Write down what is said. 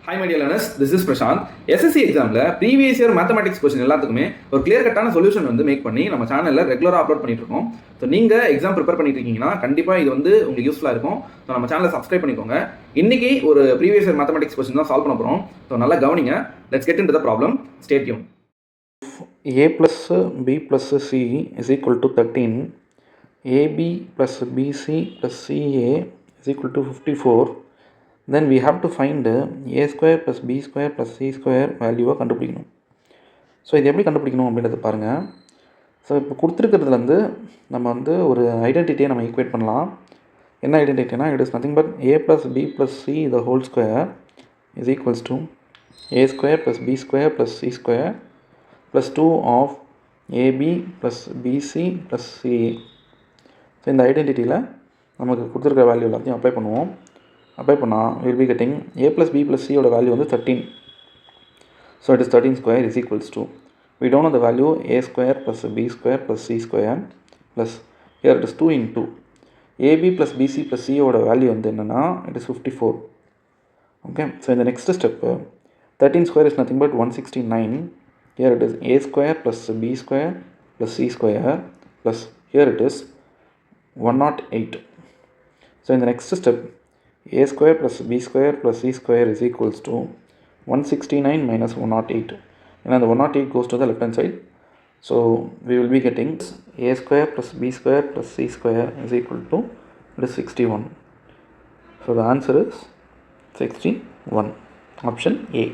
Hi my dear learners, this is Prashant. SSC examல previous year mathematics question எல்லாத்துக்குமே ஒரு clear கட்டான solution வந்து make பண்ணி நம்ம சேனல்ல ரெகுலரா அப்லோட் பண்ணிட்டு இருக்கோம். ஸோ நீங்க எக்ஸாம் ப்ரிப்பேர் பண்ணிட்டு இருக்கீங்கன்னா கண்டிப்பா இது வந்து உங்களுக்கு யூஸ்ஃபுல்லா இருக்கும். ஸோ நம்ம சேனலை சப்ஸ்கிரைப் பண்ணிக்கோங்க. இன்னைக்கு ஒரு previous year mathematics question தான் சால்வ் பண்ண போறோம். ஸோ நல்லா கவனிங்க. Let's get into the problem. Stay tuned. a+b+c is equal to 13, ab+bc+ca is equal to 54. Then we have to find a²+b²+c² வேல்யூவை கண்டுபிடிக்கணும். ஸோ இது எப்படி கண்டுபிடிக்கணும் அப்படின்றத பாருங்கள். ஸோ இப்போ கொடுத்துருக்கிறதுலேருந்து நம்ம வந்து ஒரு ஐடென்டிட்டியை நம்ம ஈக்குவேட் பண்ணலாம். என்ன ஐடென்டிட்டினா, it is nothing but a+b+c the whole square is equals to a²+b²+c² plus 2 of ab+bc+ca. So இந்த ஐடென்டிட்டியில் நமக்கு கொடுத்துருக்கிற வேல்யூ எல்லாத்தையும் அப்ளை பண்ணுவோம். அப்ளை பண்ணால் வில் பி கெட்டிங் a+b+c ஓட வேல்யூ வந்து 13. So it is 13 square is equals to, we don't know the value a²+b²+c² plus here it is 2 into ab+bc+c ஓட value வந்து என்னென்னா it is 54. okay, so in the next step 13 square is nothing but 169. here it is a²+b²+c² plus here it is 108. so in the next step a²+b²+c² is equals to 169 minus 108, and the 108 goes to the left hand side. So we will be getting a²+b²+c² is equal to, it is 61. So the answer is 61, option A.